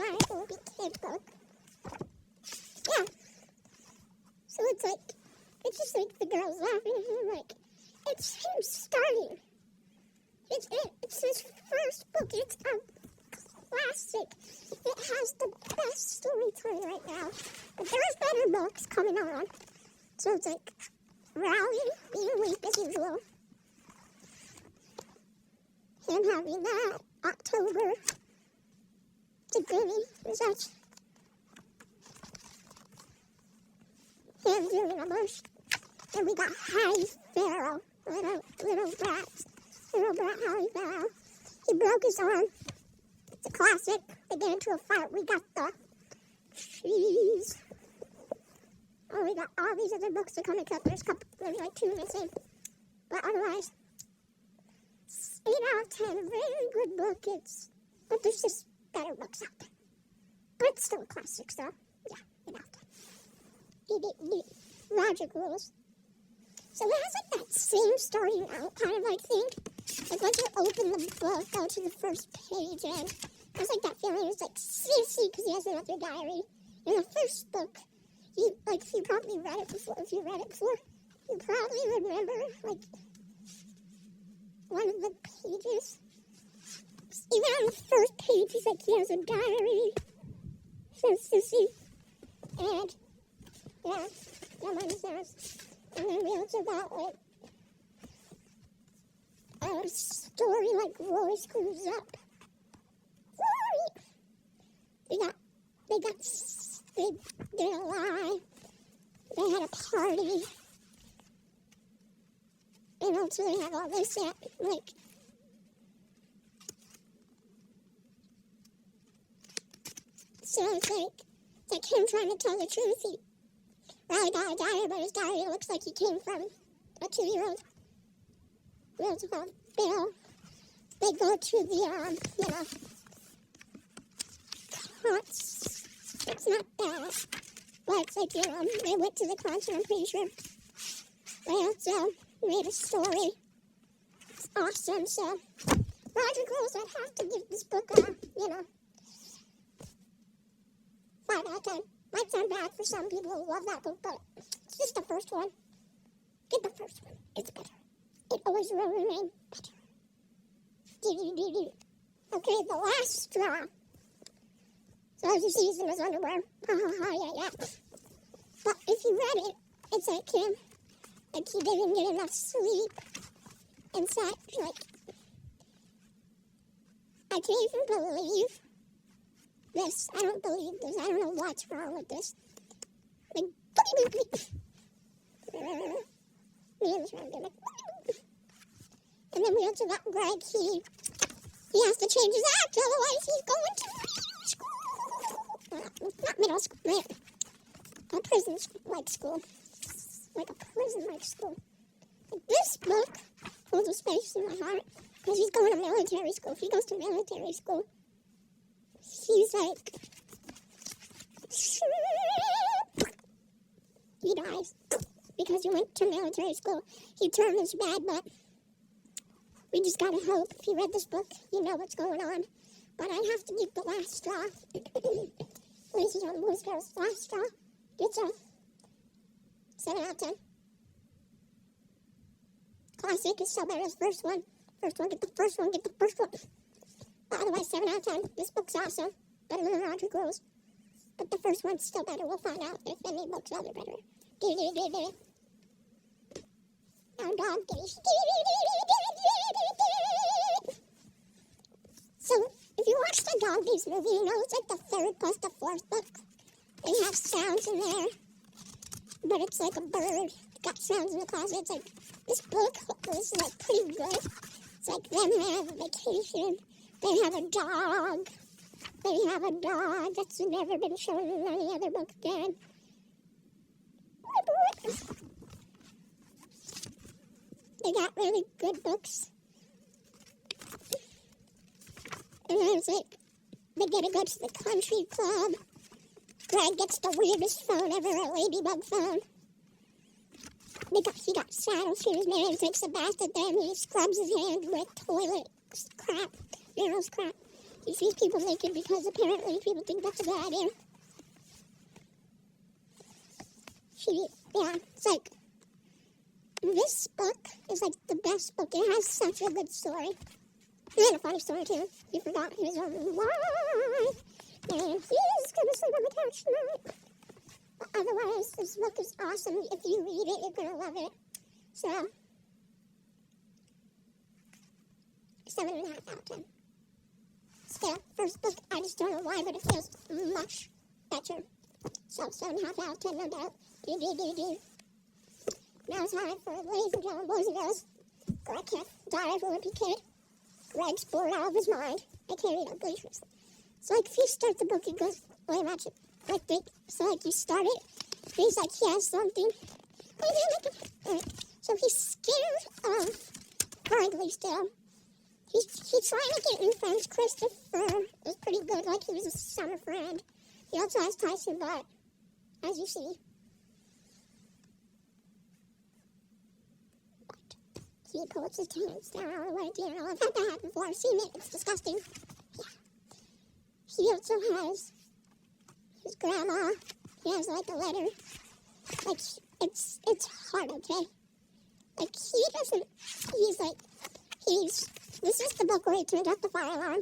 giant wimpy kid book. Yeah. So it's like, it's just like the girl's laughing at him, like, it's him starting. It's his first book. It's a classic. It has the best storytelling right now. But there's better books coming on. So it's like, Rowley being weak as usual. Him having that October degree research. Him doing a bush. And we got Harry Farrell, little brat Harry Farrell. He broke his arm. It's a classic. They get into a fight. We got the cheese. Oh, we got all these other books to come except there's maybe like 2 missing. But otherwise, 8 out of 10. A very good book. But there's just better books out there. But it's still a classic, so yeah, 8 out of 10. Logic rules. So it has like that same starting out kind of like thing. Like once you open the book, go to the first page, and there's like that feeling. It's like Sissy because he has another diary. In the first book, you probably read it before. If you read it before, you probably remember like one of the pages. Even on the first page, he's like he has a diary. Says Sissy, and yeah, that one says. And then we also got, like, a story like Roy Screws Up. Roy! They did a lie. They had a party. And also they have all this, like, so it's like him trying to tell the truth. Riley got a diary, but his diary looks like he came from a 2-year-old. We also have Bill. They go to the, it's not bad, but it's like, they went to the concert, I'm pretty sure. They also made a story. It's awesome, so Roger Rules, I'd have to give this book a, 5 out of 10. Might sound bad for some people who love that book, but it's just the first one. Get the first one. It's better. It always will remain better. Okay, the last straw. So as you see, he's in his underwear. Yeah. But if you read it, it's like him. Like he didn't get enough sleep. And such, like, I can't even believe this. I don't believe this. I don't know what's wrong with this. Like, and then we also got Greg. He has to change his act, otherwise he's going to middle school. Not middle school, a prison-like school. Like a prison-like school. Like this book holds a space in my heart because he's going to military school. If he goes to military school, he's like, he dies because he went to military school. He turned his bad, but we just gotta hope. If you read this book, you know what's going on. But I have to give the last straw. Ladies and boys, girls, last straw. It's a 7 out of 10. Classic is still better as the first one. First one, get the first one, get the first one. But otherwise, 7 out of 10. This book's awesome. Better than Roger Groves. But the first one's still better. We'll find out if any books are better. Now, dog. So, if you watch the Dog Days movie, you know it's like the 3rd plus the 4th book. They have sounds in there. But it's like a bird. It's got sounds in the closet. It's like, this book was like pretty good. It's like them have a vacation. They have a dog. They have a dog that's never been shown in any other book again. They got really good books. And then it's like, they get to go to the country club. Greg gets the weirdest phone ever, a ladybug phone. He got saddle shoes made and takes a bath at them. He scrubs his hands with toilet crap, Daryl's crap. He sees people naked because apparently people think that's a bad idea. Yeah, it's like, this book is like the best book. It has such a good story. And a funny story too. He forgot his own why. And he's gonna sleep on the couch tonight. But otherwise, this book is awesome. If you read it, you're gonna love it. So, 7.5 out of 10. Still, first book, I just don't know why, but it feels much better. So, 7.5 out of 10, no doubt. Now it's time for ladies and gentlemen, boys and girls. Greg can't die of a wimpy kid. Greg's bored out of his mind. I can't read English. So, like, if you start the book, it goes way much like this. So, like, you start it, he's like, he has something. Right. So, he's scared of Gregly still. He's trying to get new friends. Christopher is pretty good, like he was a summer friend. He also has Tyson, but as you see. He pulls his hands down all the way down. I've had that happen before. I've seen it. It's disgusting. Yeah. He also has his grandma. He has like a letter. Like, it's hard, okay? Like, he doesn't, this is the book where he turned off the fire alarm.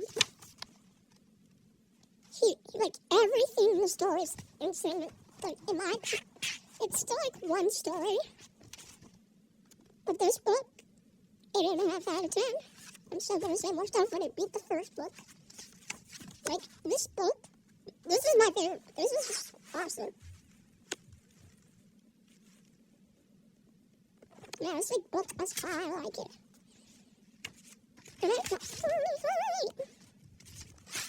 Like, everything in the story is insane. Like, it's still like one story. But this book, 8.5 out of 10. I'm still going to say more stuff, but it beat the first book. Like, this book, this is my favorite. This is awesome. Yeah, this like book as I like it. And I got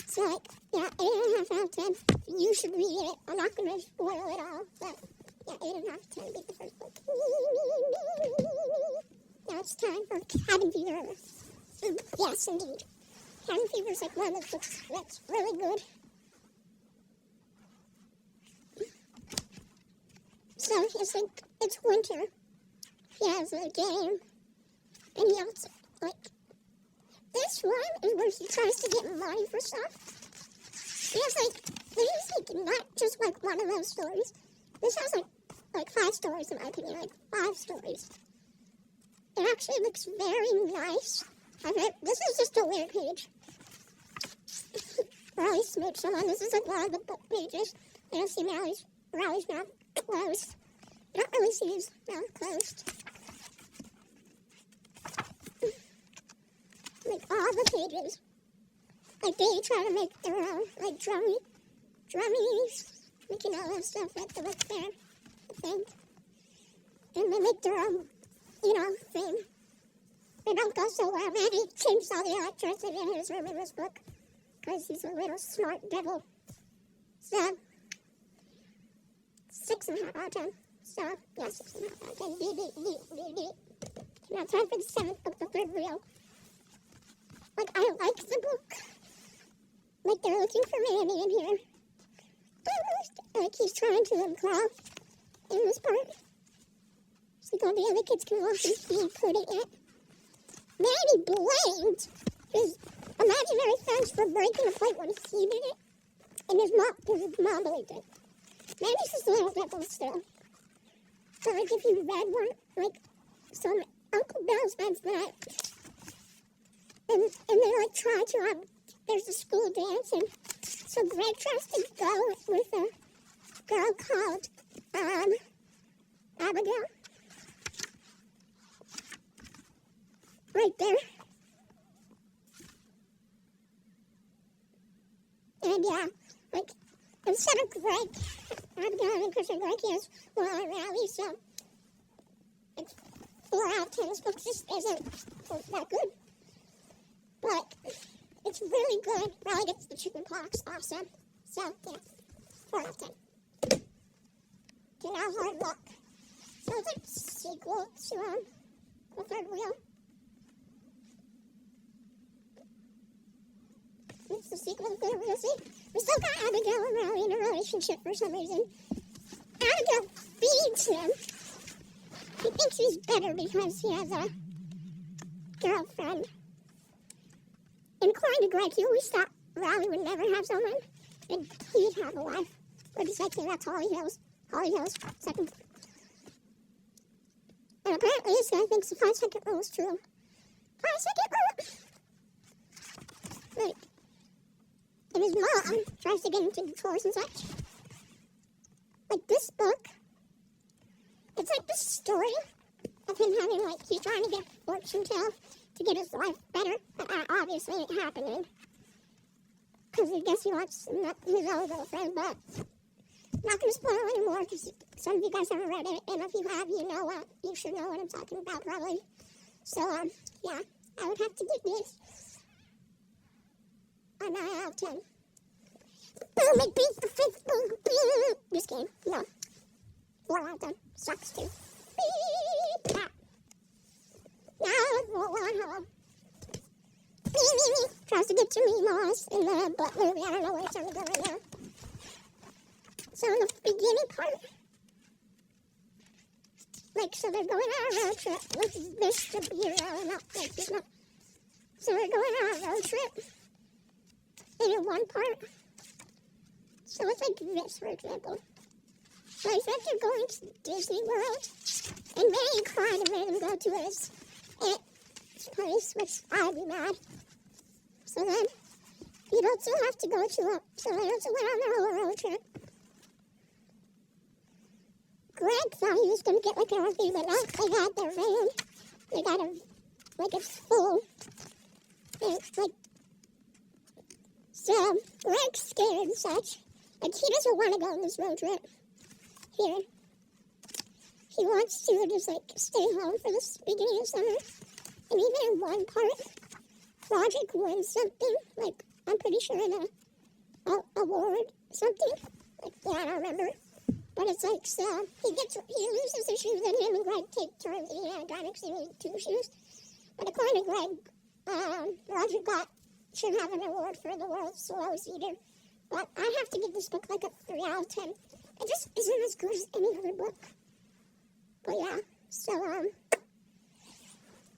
so like, yeah, 8.5 out of 10. You should read it. I'm not going to spoil it all, but yeah, 8.5 out of 10. Beat the first book. Now it's time for Cabin Fever. Yes, indeed. Cabin Fever is like one of those books that's really good. So it's like, it's winter. He has a game. And he also, like, this one is where he tries to get money for stuff. He has like, this is like not just like one of those stories. This has like 5 stories in my opinion, like 5 stories. It actually looks very nice. This is just a weird page. Riley smooch someone. This is like one of the book pages. I don't see Riley's mouth closed. I don't really see his mouth closed. Like all the pages. Like they try to make their own, like drummies, making all that stuff at the book fair, I think. And they make their own, thing. They don't go so well. Man, he changed all the electricity in his room in this book. Because he's a little smart devil. So, 6.5 out of 10. So, yeah, 6.5 out of 10. Now, time for the 7th book, the third reel. Like, I like the book. Like, they're looking for Manny in here. Like, he's trying to crawl in this part. So, all the other kids can walk and he couldn't yet. Manny blamed his imaginary friends for breaking a plate when he did it. And his mom believed it. Manny's just a little devil still. So, like, if you read one, like, some Uncle Bill's friends that, and they, like, try to, there's a school dance, and so Greg tries to go with a girl called, Abigail. Right there. And yeah, like, instead of Greg, Abigail and Christian, Greg, he has one on Rally, so it's 4 out of 10. This book just isn't that good. But it's really good. Rally gets the chicken pox. Awesome. So, yeah, 4 out of 10. Okay, now Hard Luck. So it's like sequel to the third wheel. It's the sequel to the third wheel. See, we still got Abigail and Rally in a relationship for some reason. Abigail feeds him. He thinks he's better because he has a girlfriend. And according to Greg, he always thought Riley would never have someone, and he'd have a wife. But he's like, that's Holly Hills. Holly Hills, second. And apparently this guy thinks the 5-second rule is true. 5-second rule! Like, and his mom tries to get into divorce and such. Like, this book, it's like the story of him having, like, he's trying to get fortune tell to get his life better, but obviously it ain't happening. Because I guess he wants his own girlfriend, but I'm not going to spoil anymore because some of you guys haven't read it, and if you have, you know what, you should know what I'm talking about probably. So, yeah, I would have to give this a 9 out of 10. Boom, it beats the 5th boom, boom. This game, no. 4 out of 10. Sucks too. Beep, ah. Now, let's roll on home. Me. Tries to get to me, Moss, in the butt movie. I don't know where it's going to go right now. So in the beginning part, like, so they're going on a road trip. This is Mr. Bureau, not like, he's not. So they're going on a road trip. And in one part, so it's like this, for example. So he said they're going to Disney World, and Mary cried and made them go to his aunt's place, which I'd be mad. So then, you don't still have to go to a, so they also went on their whole road trip. Greg thought he was going to get like an RV, but no, they got their van. They got a, like it's full. And it's like, so Greg's scared and such. Like he doesn't want to go on this road trip here. He wants to just like stay home for the beginning of summer. And even in one part, Roderick wins something. Like I'm pretty sure in a award something. Like yeah, I don't remember. But it's like so he loses the shoes and him and Greg take turns driving because he needs 2 shoes. But according to Greg, Roderick should have an award for the world's slowest eater. But I have to give this book like a 3 out of 10. It just isn't as good as any other book. But yeah, so,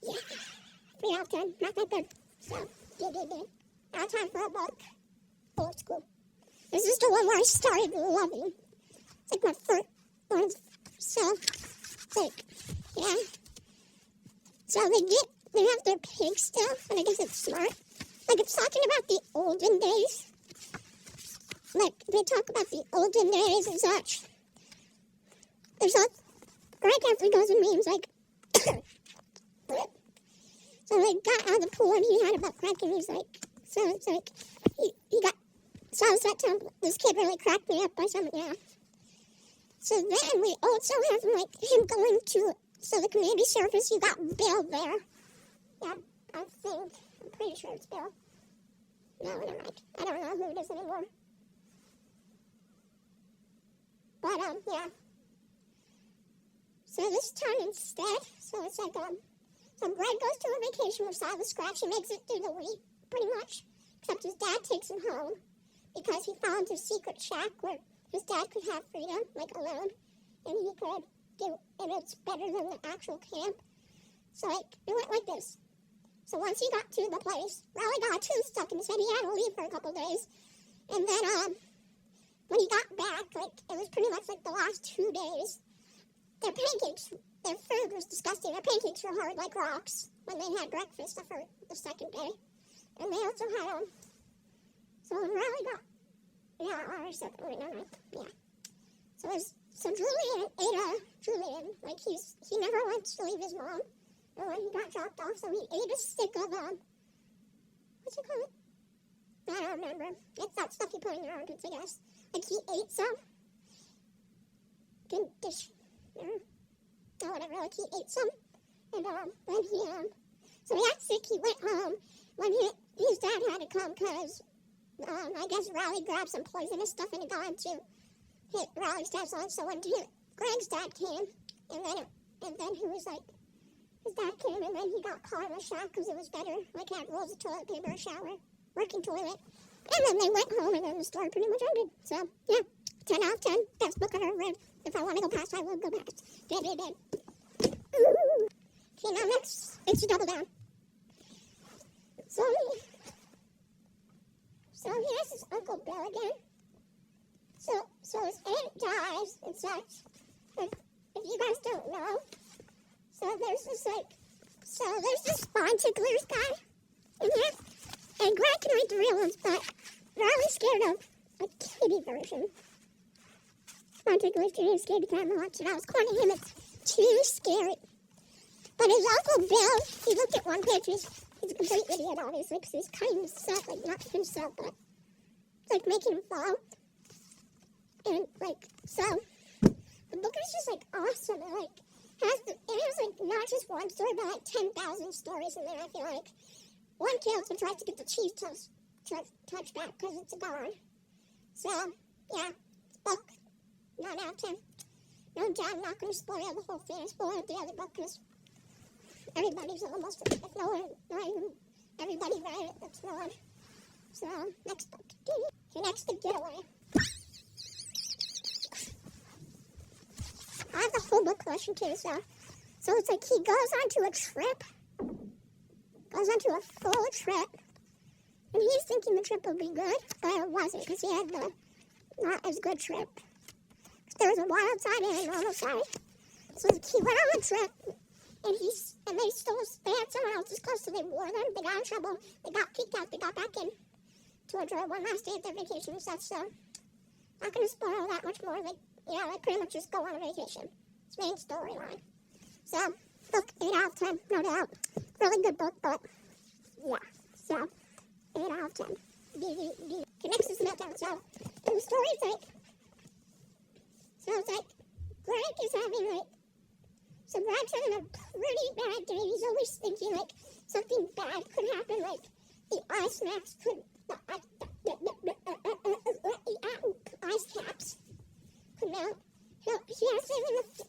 yeah, 3 out of 10, not that good. So, now time for a book. Old school. This is the one where I started loving. It's like my first one. So, it's like, yeah. So they have their pig stuff, and I guess it's smart. Like, it's talking about the olden days. Like, they talk about the olden days and such. There's a, Greg actually goes in memes, like, so they got out of the pool and he had about Greg and he's like, so it's like, he got, so I was that time, this kid really cracked me up by something, yeah. So then we also have, like, him going to, so the community service, you got Bill there. Yeah, I think, I'm pretty sure it's Bill. No, never mind. I don't know who it is anymore. But, yeah. So this time instead, so it's like, so Greg goes to a vacation with Silas Scratch. He makes it through the week, pretty much. Except his dad takes him home because he found a secret shack where his dad could have freedom, like alone. And he could do, and it's better than the actual camp. So, like, it went like this. So once he got to the place, Riley got a tooth stuck in his head. He had to leave for a couple days. And then, when he got back, like, it was pretty much like the last 2 days. Their pancakes, their food was disgusting. Their pancakes were hard like rocks when they had breakfast for the second day. And they also had, so when Riley got, yeah. So Julian ate Julian, like, he never wants to leave his mom. And when he got dropped off, so he ate a stick of, what's it called? I don't remember. It's that stuff you put in your armpits, I guess. Like, he ate some. Whatever, like, he ate some. And, then so he got sick, he went home. When his dad had to come, because, I guess Riley grabbed some poisonous stuff and it got him to hit Riley's dad's leg. So when Greg's dad came, and then he was like, his dad came, and then he got caught in the shack because it was better. Like, he had rolls of toilet paper, a shower, working toilet. And then they went home, and then the story pretty much ended. So, yeah, 10 out of 10. Best book I've ever read. If I want to go past, I will go past. Did. Okay, now next, it's a double down. So So here's his Uncle Bill again. So his aunt dies and such. But if you guys don't know, there's this Spine Ticklers guy in here. And Greg can read the real ones, but they're always scared of a kitty version. Spine Ticklers too scared to come and watch it. I was calling him, it's too scary. But his Uncle Bill, he looked at one picture, he's a complete idiot, obviously, because he's cutting himself, like, not himself, but, like, making him fall. And, like, so, the book is just, like, awesome. It has, like, not just one story, but, like, 10,000 stories in there, I feel like. One character tries to get the cheese touch back, because it's gone. So, yeah, book, 9 out of 10. No doubt I'm not going to spoil the whole thing. I spoiled the other book, because everybody's almost, if no one, not even everybody read it, that's no one. So, next book. Okay, next, The Getaway. I have the whole book collection too, so it's like he goes onto a trip, goes onto a full trip, and he's thinking the trip will be good, but it wasn't, because he had the not as good trip. There was a wild side and a normal side. So he went on a trip, and they had someone else's clothes, so they wore them, they got in trouble, they got kicked out, they got back in to enjoy one last day of their vacation and stuff, so not going to spoil that much more. They pretty much just go on a vacation. It's main storyline. So, book 8 out of 10, no doubt. Really good book, but, yeah. So, 8 out of 10. Okay, next is Meltdown. So, the story's it's like, Greg is having, so Greg's having a pretty bad day. He's always thinking, something bad could happen, the ice max could, the ice caps could melt. He has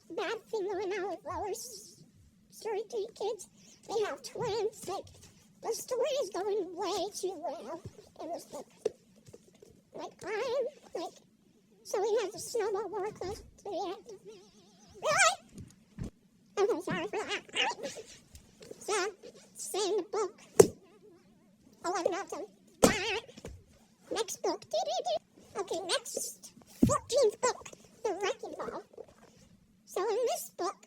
a bad thing going on with lower story 3 kids. They have twins. The story is going way too well in this book. So he has a snowball war close to the end. Really? Okay, sorry for that. So, stay in the book. 11 out of 10. Next book. Okay, next 14th book. The Wrecking Ball. So in this book,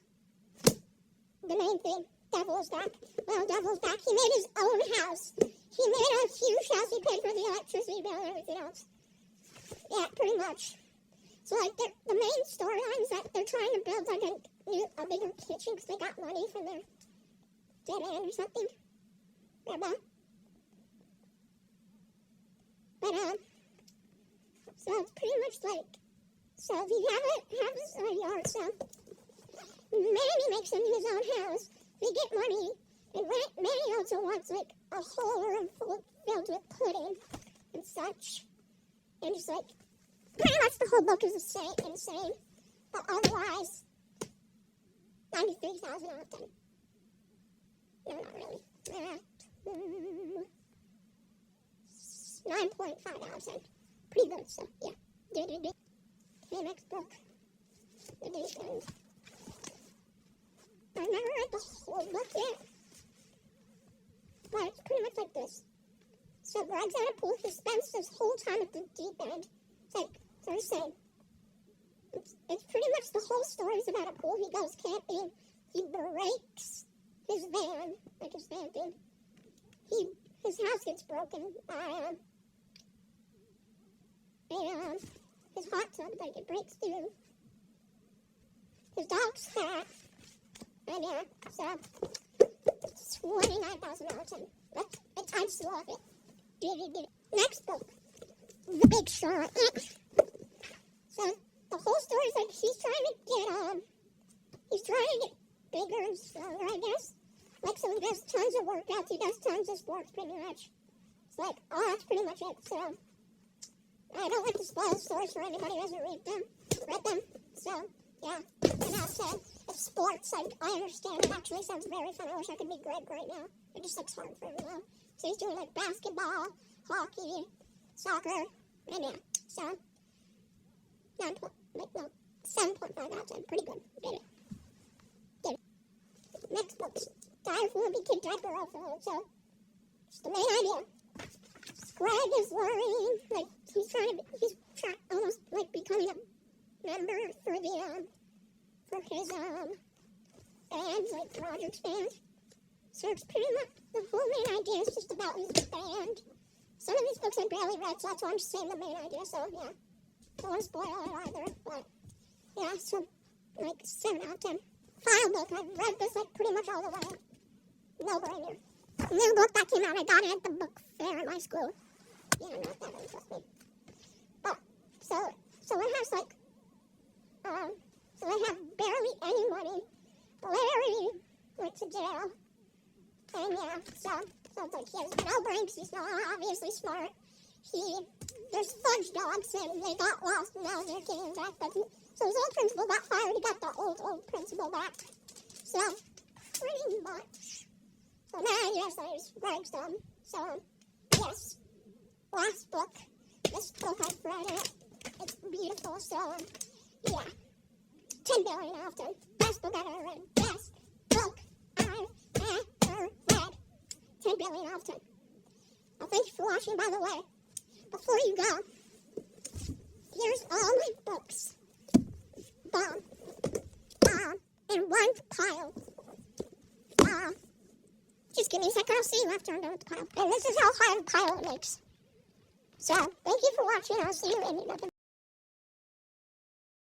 the main thing, Devil's back. Well, Devil's back. He made his own house. He made a huge house. He paid for the electricity bill and everything else. Yeah, pretty much. So, the main storyline is that they're trying to build, a bigger kitchen because they got money from their dead end or something. But, so it's pretty much so if you have a yard, so Manny makes him his own house. They get money, and Manny also wants, a whole room filled with pudding and such. And just, pretty much the whole book is insane. But otherwise, 93,000 out of 10. No, not really. 9.5 out of 10. Pretty good, so, yeah. Okay, next book. The Day's End. I've never read the whole book yet. But it's pretty much like this. So Greg's at a pool. He spends this whole time at the deep end. It's insane. It's pretty much the whole story is about a pool. He goes camping. He breaks his van, his van thing. His house gets broken by, his hot tub, it breaks through. His dog's fat. And yeah, so, 29,000 out of 10. I just love it. Next book, The Big Short. So, the whole story is he's trying to get bigger and stronger, I guess. So he does tons of workouts, he does tons of sports, pretty much. It's that's pretty much it. So, I don't like to spoil stories for anybody who hasn't read them. So, yeah. And also, it's sports, I understand. It actually sounds very fun. I wish I could be Greg right now. It just looks hard for him now. So he's doing basketball, hockey, soccer, and yeah. So, 7.5 out of 10. Pretty good. Did it. Next book, Diary from a Big Kid Diaper Overload. So, it's the main idea. Greg is learning, like, he's almost, like, becoming a member for his, band, like, Roger's band. So it's pretty much, the whole main idea is just about his band. Some of these books I barely read, so that's why I'm just saying the main idea, so, yeah. Don't want to spoil it either, but, yeah, so, like, 7 out of 10. Final book, I've read this, like, pretty much all the way. No brainer. The new book that came out, I got it at the book fair in my school. Yeah, not that interesting. But, so it has, like, so they have barely any money. Larry went to jail. And, yeah, so it's like he has no brains, he's not obviously smart. There's fudge dogs, and they got lost, and now they're getting back. But so his old principal got fired, he got the old principal back. So, pretty much. So now, yes, there's Greg's done. So, yes, last book. This book, I've read it. It's beautiful, so, yeah. 10 billion out of 10. Best book I've ever read. Best book I've ever read. 10 billion out of 10. Well, thank you for watching, by the way. Before you go, here's all my books. In one pile. Just give me a second, I'll see you after I'm done with the pile. And this is how high a pile it makes. So, thank you for watching, I'll see you in another